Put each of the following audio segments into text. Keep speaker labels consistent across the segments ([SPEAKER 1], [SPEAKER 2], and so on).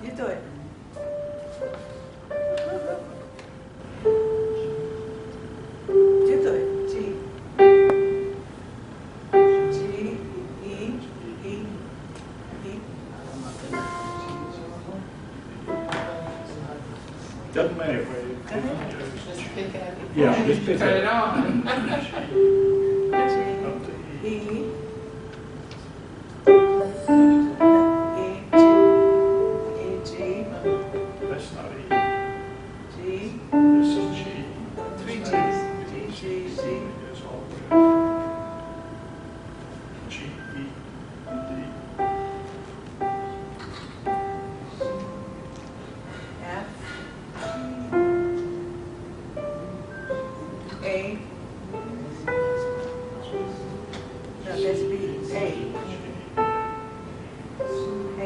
[SPEAKER 1] You do it. You do it. G. G, E, E, E.
[SPEAKER 2] Doesn't matter.
[SPEAKER 3] Just pick at it.
[SPEAKER 2] Yeah, just pick
[SPEAKER 3] Turn
[SPEAKER 2] it.
[SPEAKER 3] it on.
[SPEAKER 1] G, E.
[SPEAKER 2] That's not E.
[SPEAKER 1] G,
[SPEAKER 2] This is G.
[SPEAKER 1] 3 G's. G, G, G.
[SPEAKER 2] It's all the way. G, E, D.
[SPEAKER 1] F, A. No, that's B. A. A,
[SPEAKER 2] A.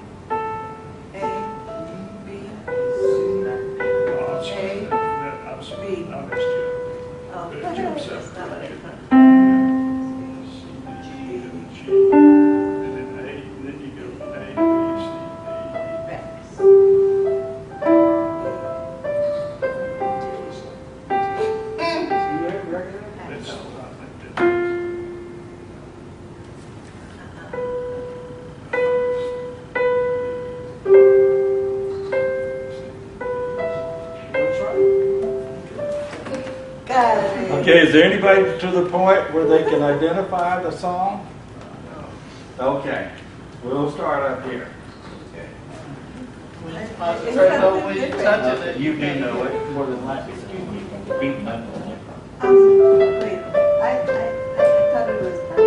[SPEAKER 1] A, A, B,
[SPEAKER 2] I'm sorry. I missed you.
[SPEAKER 1] oh,
[SPEAKER 2] But it jumps up.
[SPEAKER 1] that's not what I thought.
[SPEAKER 2] C, D, G, and then A, and then you go A, B, C,
[SPEAKER 1] Back.
[SPEAKER 2] D, E. That's not like that.
[SPEAKER 1] Got it.
[SPEAKER 4] Okay, is there anybody to the point where they can identify the song? Okay, we'll start up here.
[SPEAKER 3] When you turn it over, when you touch it,
[SPEAKER 4] You do know it more than likely.
[SPEAKER 1] Wait, I thought it was not.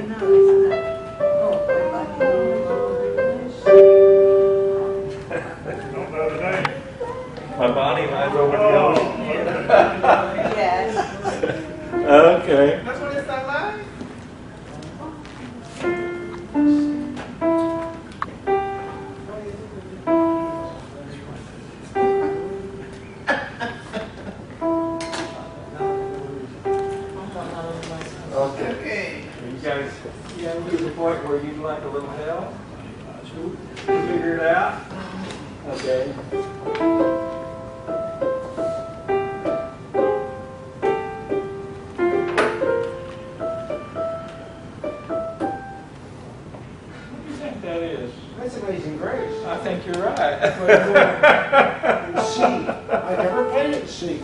[SPEAKER 1] No, it's not. Oh,
[SPEAKER 2] Don't know the name.
[SPEAKER 4] My body lies over the ocean.
[SPEAKER 1] yes.
[SPEAKER 4] Okay.
[SPEAKER 3] That's what it's like.
[SPEAKER 4] Okay.
[SPEAKER 3] Okay.
[SPEAKER 4] You guys to the point where you'd like a little help? Figure it out? Okay. What do you think that is?
[SPEAKER 5] That's Amazing Grace.
[SPEAKER 4] I think you're right.
[SPEAKER 5] In C. I never played it in C.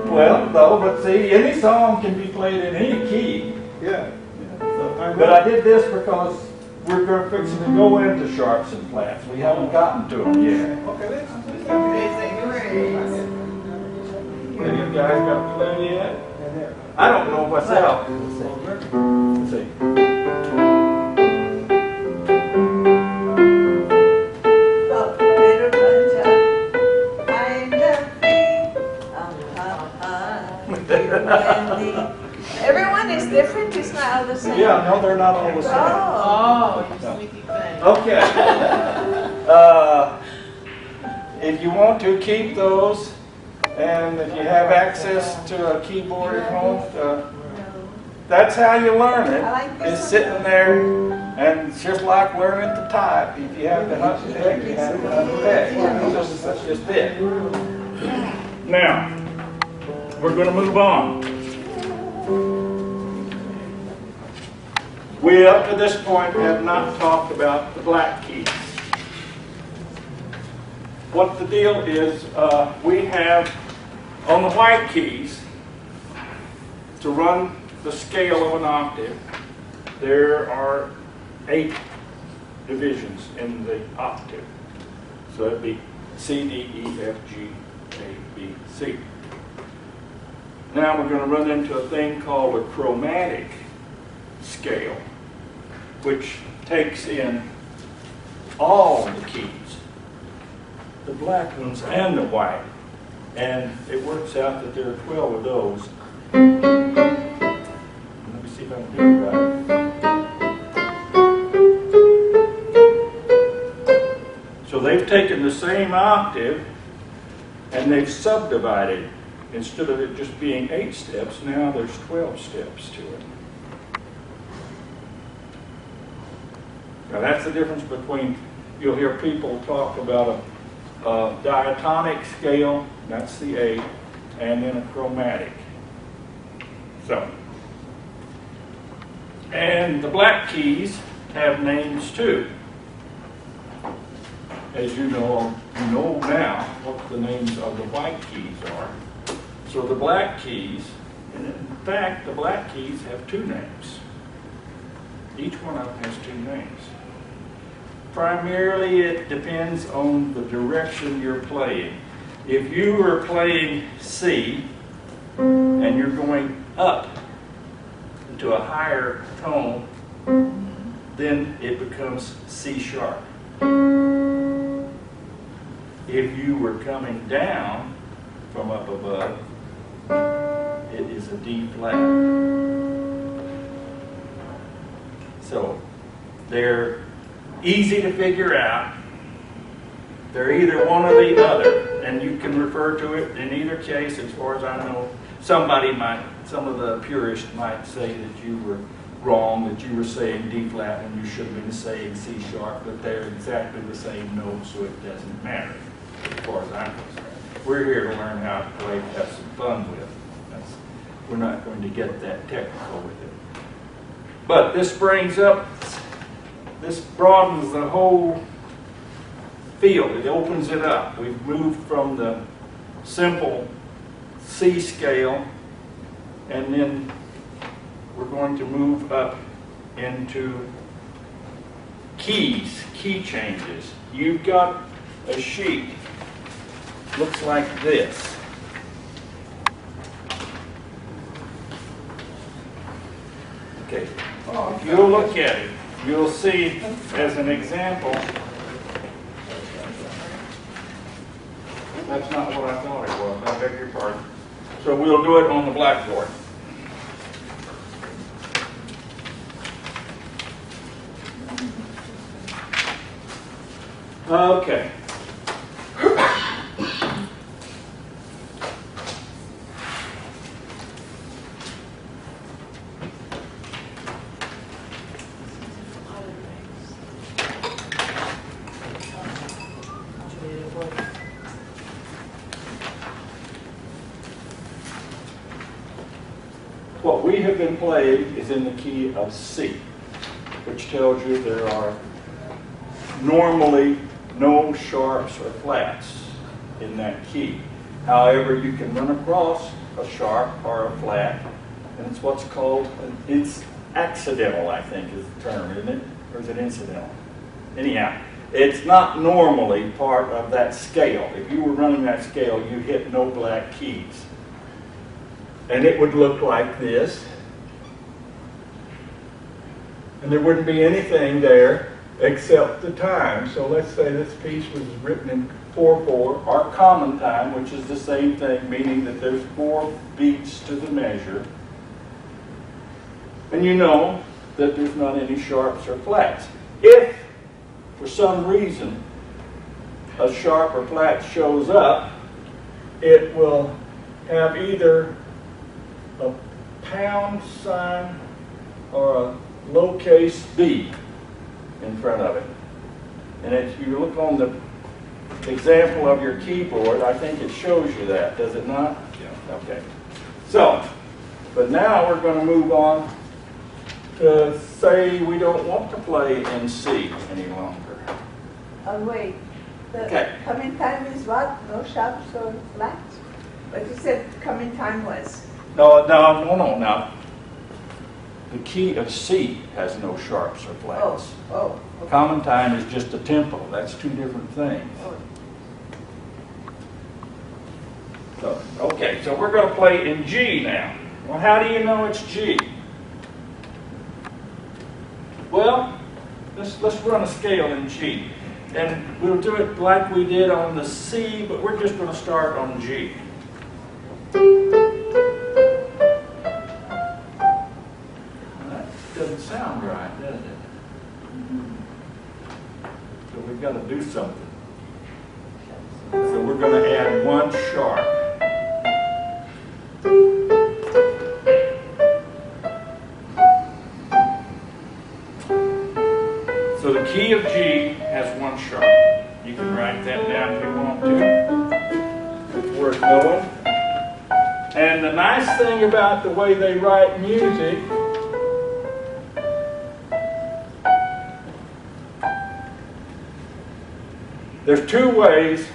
[SPEAKER 4] Well, no, but see, any song can be played in any key.
[SPEAKER 5] Yeah.
[SPEAKER 4] But I did this because we're going to fix it to go into sharps and flats. We haven't gotten to them yet.
[SPEAKER 5] Okay, that's
[SPEAKER 3] Amazing Grace.
[SPEAKER 4] Have you guys got plenty yet? I don't know myself. Let's see.
[SPEAKER 1] Oh, little bunch of kind of thing. Everyone is different. It's not all the same.
[SPEAKER 4] Yeah, no, they're not all the same.
[SPEAKER 1] Oh.
[SPEAKER 3] Oh, you sneaky thing.
[SPEAKER 4] Okay. If you want to keep those, and if you have access to a keyboard at home, that's how you learn
[SPEAKER 1] I like
[SPEAKER 4] it.
[SPEAKER 1] this
[SPEAKER 4] It's
[SPEAKER 1] one.
[SPEAKER 4] sitting there, and it's just like learning to type. If you have to hunt the heck, you have to hunt the heck. That's just it. Now, we're going to move on. We, up to this point, have not talked about the black keys. What the deal is, we have on the white keys, to run the scale of an octave, there are 8 divisions in the octave. So it'd be C, D, E, F, G, A, B, C. Now we're going to run into a thing called a chromatic scale, which takes in all the keys, the black ones and the white. And it works out that there are 12 of those. Let me see if I can do it right. So they've taken the same octave and they've subdivided. Instead of it just being 8 steps, now there's 12 steps to it. Now that's the difference between, you'll hear people talk about a diatonic scale, that's the A, and then a chromatic. So, and the black keys have names too. As you know now what the names of the white keys are. So the black keys, and in fact the black keys have two names. Each one of them has two names. Primarily it depends on the direction you're playing. If you are playing C and you're going up into a higher tone, then it becomes C sharp. If you were coming down from up above, it is a D flat. So they're easy to figure out. They're either one or the other, and you can refer to it in either case. As far as I know, some of the purists might say that you were wrong, that you were saying D flat when you should have been saying C sharp, but they're exactly the same note, so it doesn't matter as far as I'm concerned. We're here to learn how to play, have some fun with. We're not going to get that technical with it. But this broadens the whole field. It opens it up. We've moved from the simple C scale, and then we're going to move up into keys, key changes. You've got a sheet, looks like this. Okay, if you'll look at it, you'll see as an example, that's not what I thought it was, I beg your pardon. So we'll do it on the blackboard. Okay. What we have been playing is in the key of C, which tells you there are normally no sharps or flats in that key. However, you can run across a sharp or a flat, and it's what's called, it's accidental, I think is the term, isn't it? Or is it incidental? Anyhow, it's not normally part of that scale. If you were running that scale, you hit no black keys. And it would look like this. And there wouldn't be anything there except the time. So let's say this piece was written in 4/4, or common time, which is the same thing, meaning that there's 4 beats to the measure. And you know that there's not any sharps or flats. If, for some reason, a sharp or flat shows up, it will have either a pound sign or a lowercase b in front of it. And if you look on the example of your keyboard, I think it shows you that, does it not? Yeah. Okay. So, but now we're going to move on to say we don't want to play in C any longer.
[SPEAKER 1] Wait. The
[SPEAKER 4] Okay.
[SPEAKER 1] coming time is what? No sharps or flats? But you said coming time was.
[SPEAKER 4] No. The key of C has no sharps or flats.
[SPEAKER 1] Oh. Okay.
[SPEAKER 4] Common time is just a tempo. That's two different things.
[SPEAKER 1] Oh.
[SPEAKER 4] So, okay, so we're going to play in G now. Well, how do you know it's G? Well, let's run a scale in G. And we'll do it like we did on the C, but we're just going to start on G. That doesn't sound right, does it? So we've got to do something. So we're going to add 1 sharp. So the key of G has one sharp. You can write that down if you want to. It's worth knowing. And the nice thing about the way they write music there's two ways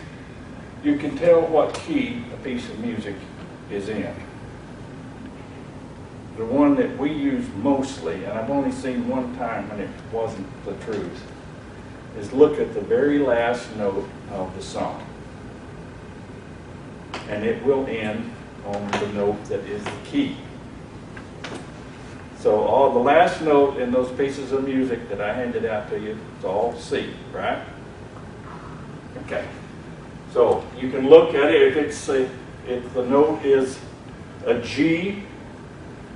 [SPEAKER 4] you can tell what key a piece of music is in. The one that we use mostly, and I've only seen one time when it wasn't the truth, is look at the very last note of the song. And it will end on the note that is the key. So all the last note in those pieces of music that I handed out to you, it's all C, right? Okay. So you can look at it. If the note is a G,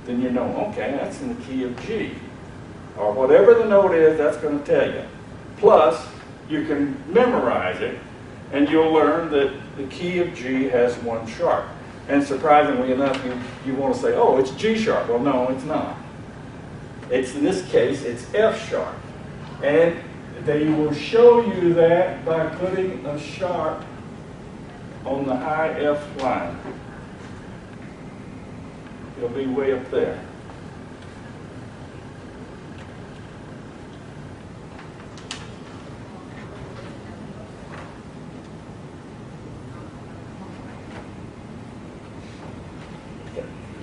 [SPEAKER 4] then you know, okay, that's in the key of G. Or whatever the note is, that's going to tell you. Plus, you can memorize it, and you'll learn that the key of G has one sharp. And surprisingly enough, you want to say, oh, it's G sharp. Well, no, it's not. It's, in this case, it's F sharp. And they will show you that by putting a sharp on the high F line. It'll be way up there.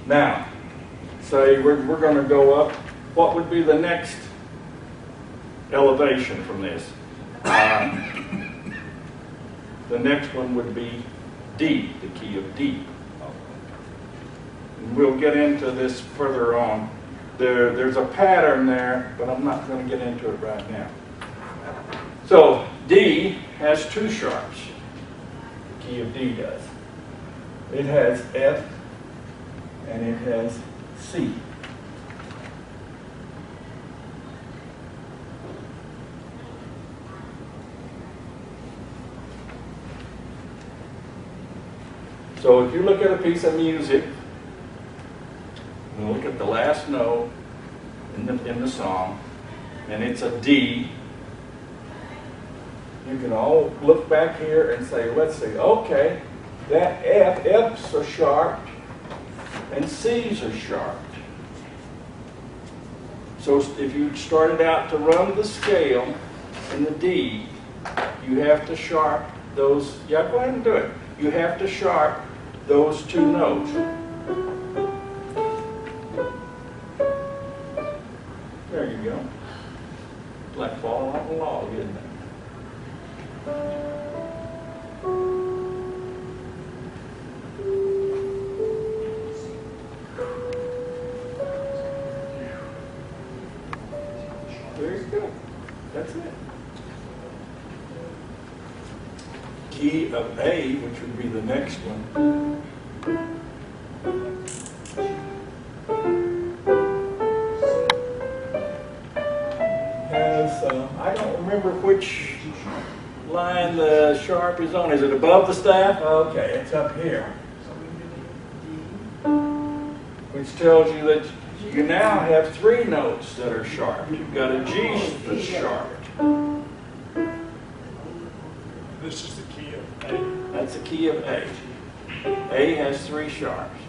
[SPEAKER 4] Now, say we're going to go up. What would be the next elevation from this? The next one would be D, the key of D. And we'll get into this further on. There's a pattern there, but I'm not going to get into it right now. So D has two sharps. The key of D does. It has F and it has C. So if you look at a piece of music, and look at the last note in the song, and it's a D, you can all look back here and say, let's see, okay, that F's are sharp and C's are sharp. So if you started out to run the scale in the D, you have to sharp those, yeah, go ahead and do it. You have to sharp those two notes. There you go. It's like falling off a log, isn't it? Very good. That's it. Key of A, which would be the next one. I don't remember which line the sharp is on. Is it above the staff? Okay, it's up here. Which tells you that you now have three notes that are sharp. You've got a G that's sharp.
[SPEAKER 2] This is the key of A.
[SPEAKER 4] That's the key of A. A has three sharps.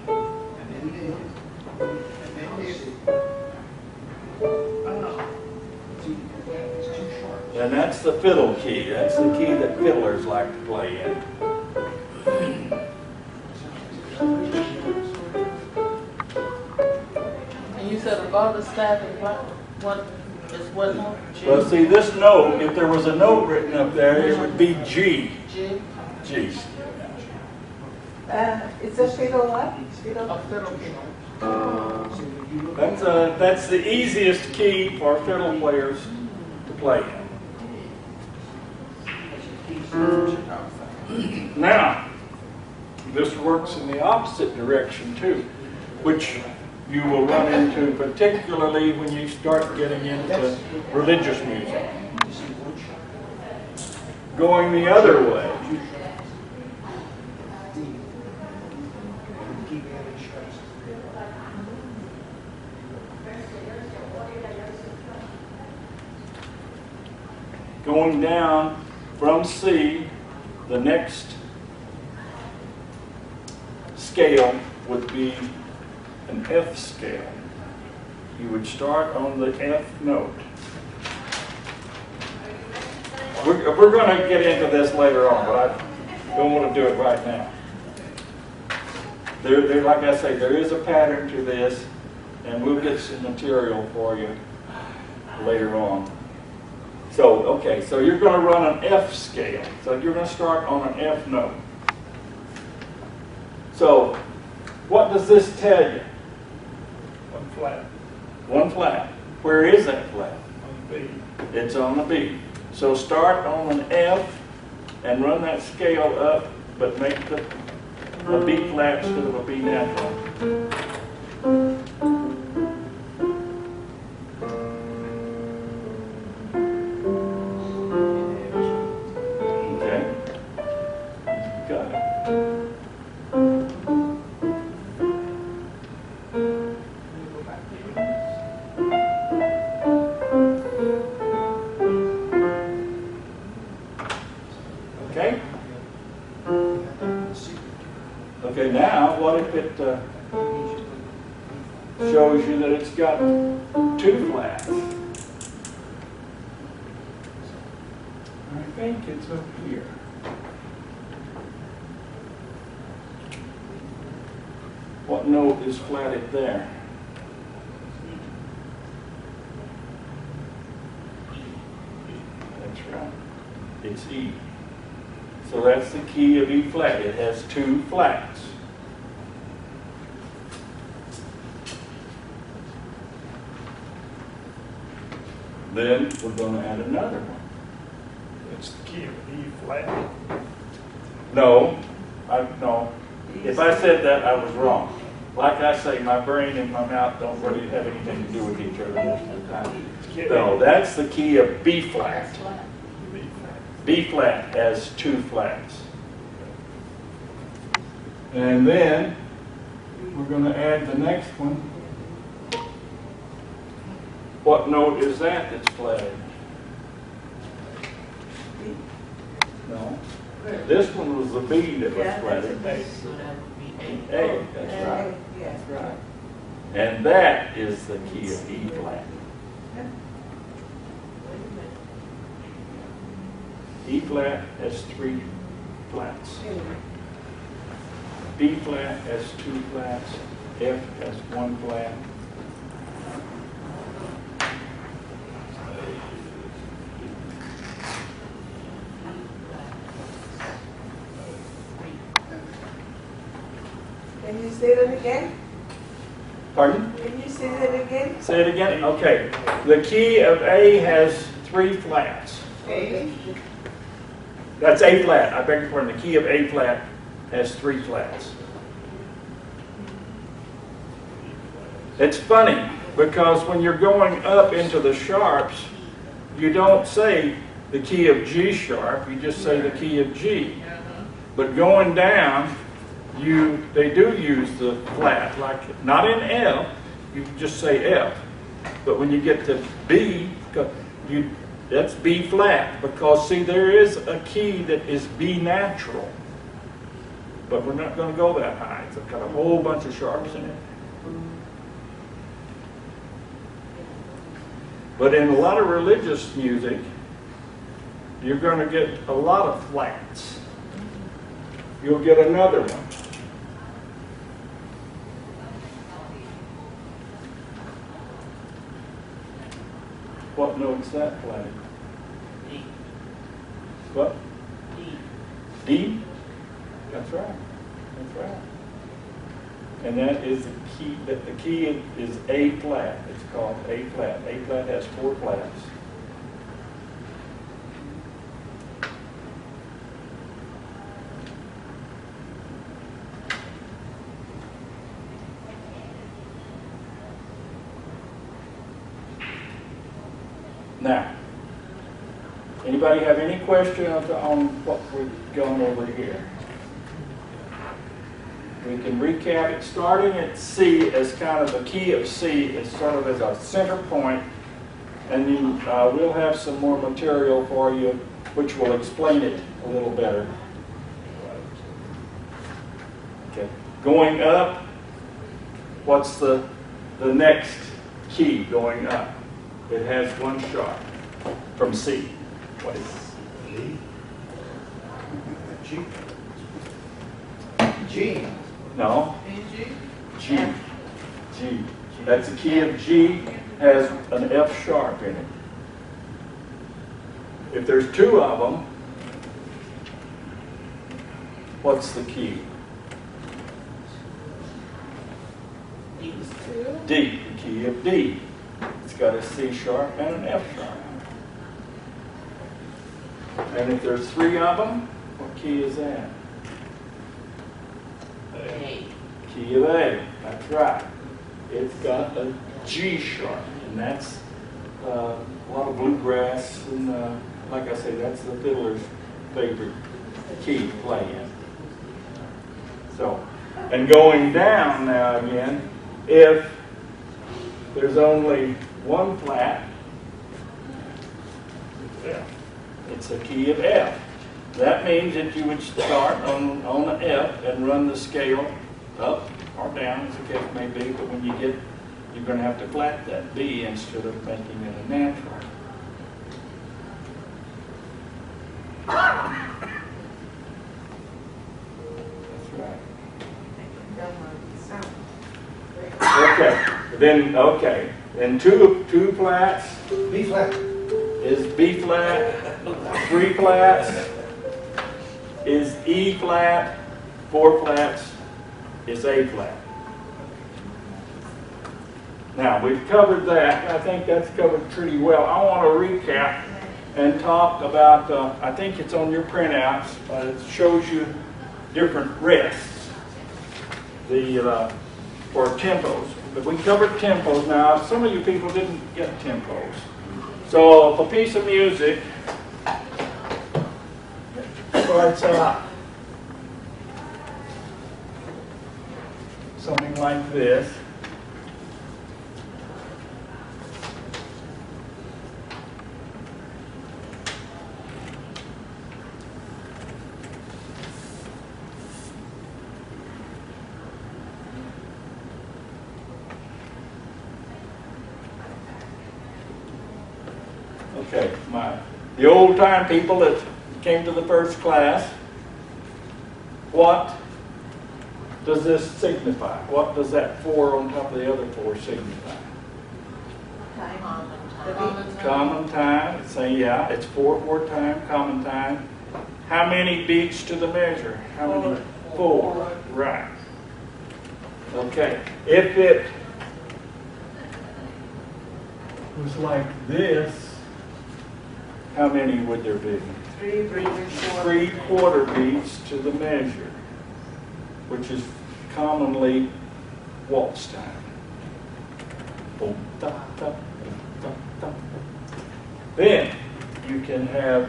[SPEAKER 4] And that's the fiddle key. That's the key that fiddlers like to play in.
[SPEAKER 3] And you said above the staff is what is what note? G?
[SPEAKER 4] Well, see, this note, if there was a note written up there, it would be G.
[SPEAKER 3] G?
[SPEAKER 4] G.
[SPEAKER 1] It's a fiddle what? Fiddle.
[SPEAKER 3] A fiddle key.
[SPEAKER 4] That's the easiest key for fiddle players to play in. Now, this works in the opposite direction too, which you will run into particularly when you start getting into religious music. Going the other way. going down from C, the next scale would be an F scale. You would start on the F note. We're going to get into this later on, but I don't want to do it right now. There, like I say, there is a pattern to this, and we'll get some material for you later on. So, okay, so you're going to run an F scale. So you're going to start on an F note. So, what does this tell you?
[SPEAKER 2] One flat,
[SPEAKER 4] One flat. Where is that flat?
[SPEAKER 2] on B.
[SPEAKER 4] It's on the B. So start on an F and run that scale up, but make a B flat instead of a B natural. Okay. Got it. Okay? Okay, now what if it shows you that it's got two flats? I think it's up here. What note is flatted there? That's right. It's E. So that's the key of E flat. It has two flats. Then we're going to add another one.
[SPEAKER 2] It's the key of E flat.
[SPEAKER 4] No, no. If I said that, I was wrong. Like I say, my brain and my mouth don't really have anything to do with each other most of the time. No, that's the key of B flat.
[SPEAKER 2] B flat.
[SPEAKER 4] B flat has two flats. And then we're going to add the next one. What note is that that's flatted? No. This one was the B that was
[SPEAKER 1] Yeah,
[SPEAKER 4] flatted.
[SPEAKER 1] that's
[SPEAKER 3] So that would be A.
[SPEAKER 4] A, that's right.
[SPEAKER 1] Yes.
[SPEAKER 4] That's right. And that is the key of E flat. E flat has three flats. B flat has two flats. F has one flat.
[SPEAKER 1] Can you say that again?
[SPEAKER 4] Pardon?
[SPEAKER 1] Can you say that again?
[SPEAKER 4] Say it again? Okay. The key of A has three flats.
[SPEAKER 1] Okay.
[SPEAKER 4] That's A flat. I beg your pardon. The key of A flat has three flats. It's funny because when you're going up into the sharps, you don't say the key of G sharp, you just say the key of G. But going down, they do use the flat, like not in F, you just say F. But when you get to B, that's B flat, because see, there is a key that is B natural. But we're not going to go that high. It's got a whole bunch of sharps in it. But in a lot of religious music, you're going to get a lot of flats. You'll get another one. What note's that flatted?
[SPEAKER 3] D.
[SPEAKER 4] What?
[SPEAKER 3] D.
[SPEAKER 4] D? That's right. That's right. And that is the key. The key is A flat. It's called A flat. A flat has four flats. Now, anybody have any question on what we've gone over here? We can recap it starting at C as kind of the key of C. It's sort of as a center point And we'll have some more material for you which will explain it a little better. Okay. Going up, what's the next key going up? It has one sharp from C. What is it?
[SPEAKER 5] G. G.
[SPEAKER 4] No?
[SPEAKER 3] G.
[SPEAKER 4] G. G. That's the key of G, has an F sharp in it. If there's two of them, what's the key? D, the key of D. It's got a C sharp and an F sharp. And if there's three of them, what key is that?
[SPEAKER 3] A.
[SPEAKER 4] Key of A, that's right. It's got a G sharp, and that's a lot of bluegrass, and like I say, that's the fiddler's favorite key to play in. So, and going down now again, if there's only one flat, it's a key of F. That means that you would start on the F and run the scale up or down, as the case may be, but when you get, you're going to have to flat that B instead of making it a natural. Okay, then two flats
[SPEAKER 5] B flat.
[SPEAKER 4] is B flat, three flats is E flat, four flats is A flat. Now, we've covered that. I think that's covered pretty well. I want to recap and talk about, I think it's on your printouts, it shows you different rests for tempos. But we covered tempos. Now, some of you people didn't get tempos. So, if a piece of music starts out something like this, okay, the old time people that came to the first class, what does this signify? What does that 4 on top of the other 4 signify? Common time. Say, yeah, it's 4/4 time, common time. How many beats to the measure? How many? 4. Right. Okay. If it was like this, how many would there be? 3/4 beats to the measure, which is commonly waltz time. Boom, da, da, boom, da, da. Then you can have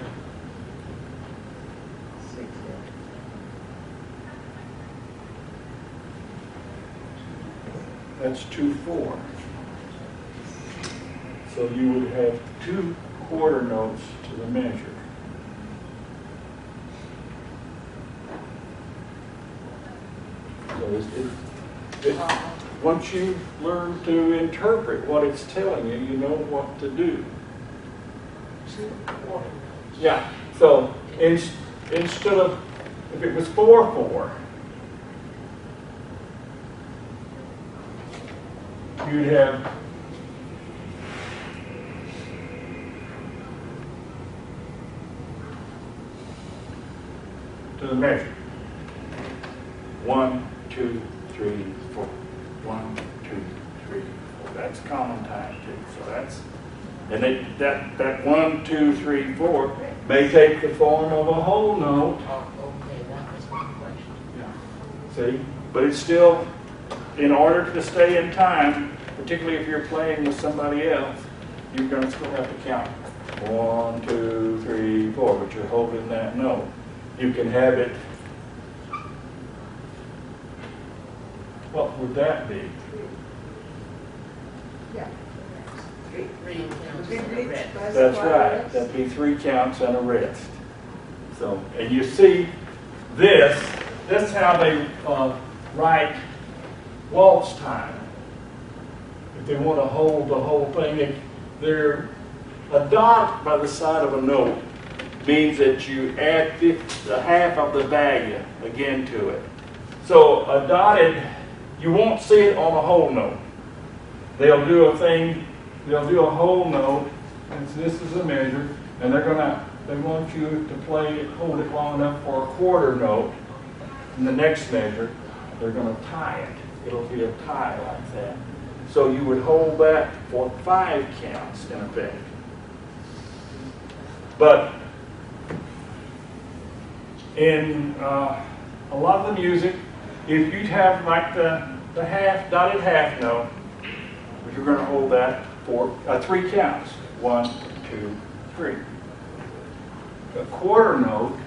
[SPEAKER 4] that's 2/4. So you would have 2 quarter notes to the measure. So once you learn to interpret what it's telling you, you know what to do. Yeah. So instead of, if it was 4/4, you'd have to the measure. 1, 2, 3, 4. 1, 2, 3, 4. That's common time too. So that's, and that 1, 2, 3, 4 may take the form of a whole note.
[SPEAKER 3] Okay, that was my question.
[SPEAKER 4] Yeah. See, but it's still, in order to stay in time, particularly if you're playing with somebody else, you're going to still have to count 1, 2, 3, 4, but you're holding that note. You can have it, what would that be?
[SPEAKER 1] Yeah.
[SPEAKER 3] 3 counts
[SPEAKER 1] Big
[SPEAKER 3] and a
[SPEAKER 1] beats
[SPEAKER 3] rest.
[SPEAKER 1] plus
[SPEAKER 4] That's
[SPEAKER 1] quarter
[SPEAKER 4] right.
[SPEAKER 1] rest.
[SPEAKER 4] That'd be 3 counts and a rest. So, and you see this is how they write waltz time. If they want to hold the whole thing, they're a dot by the side of a note means that you add the half of the value again to it. So a dotted, you won't see it on a whole note. They'll do a thing, they'll do a whole note, and this is a measure, and they want you to play it, hold it long enough for a quarter note. In the next measure, they're going to tie it. It'll be a tie like that. So you would hold that for 5 counts in effect. But in a lot of the music, if you'd have like the dotted half note, you're going to hold that for 3 counts. 1, 2, 3. A quarter note,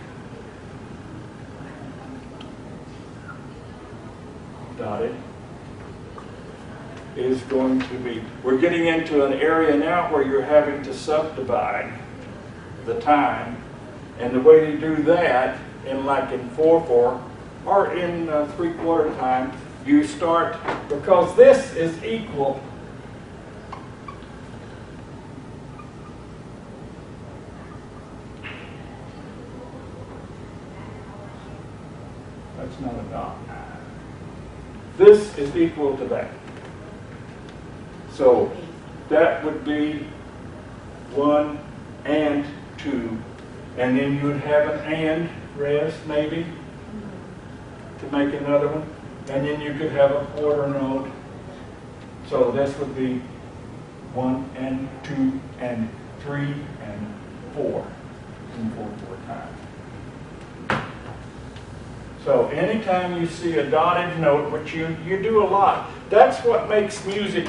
[SPEAKER 4] dotted, is going to be, we're getting into an area now where you're having to subdivide the time, and the way to do that in 4/4 or in 3/4 time, you start, because this is equal that's not a dot. This is equal to that. So that would be 1 and 2, and then you would have an and rest maybe to make another one, and then you could have a quarter note. So this would be 1 and 2 and 3 and 4 in 4/4 time. So anytime you see a dotted note, which you do a lot, that's what makes music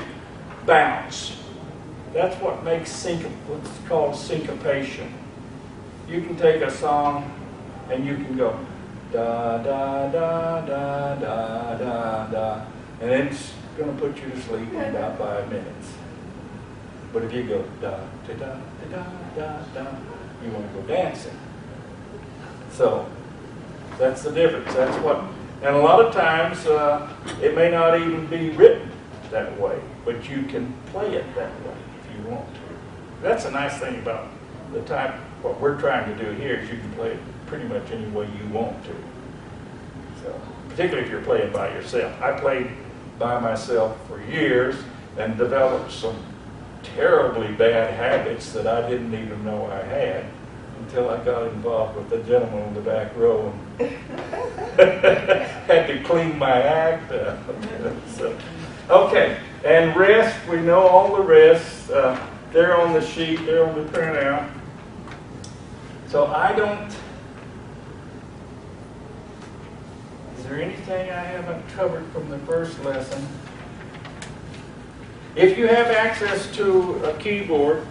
[SPEAKER 4] bounce. That's what makes what's called syncopation. You can take a song and you can go da da da da da da da, and it's going to put you to sleep in about 5 minutes. But if you go da da da da da da, you want to go dancing. So that's the difference. That's what, and a lot of times it may not even be written that way, but you can play it that way if you want to. That's a nice thing about the type. What we're trying to do here is you can play it pretty much any way you want to. So, particularly if you're playing by yourself. I played by myself for years and developed some terribly bad habits that I didn't even know I had until I got involved with the gentleman in the back row and had to clean my act up. So, okay, and rest, we know all the rest. They're on the sheet, they're on the printout. So is there anything I haven't covered from the first lesson? If you have access to a keyboard,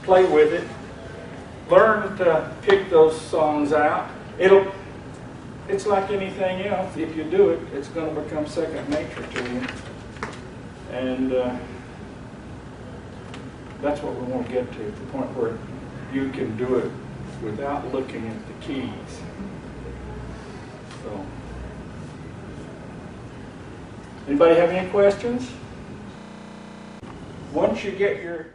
[SPEAKER 4] play with it. Learn to pick those songs out. It's like anything else. If you do it, it's going to become second nature to you. And that's what we want to get to, the point where you can do it without looking at the keys. So, anybody have any questions? Once you get your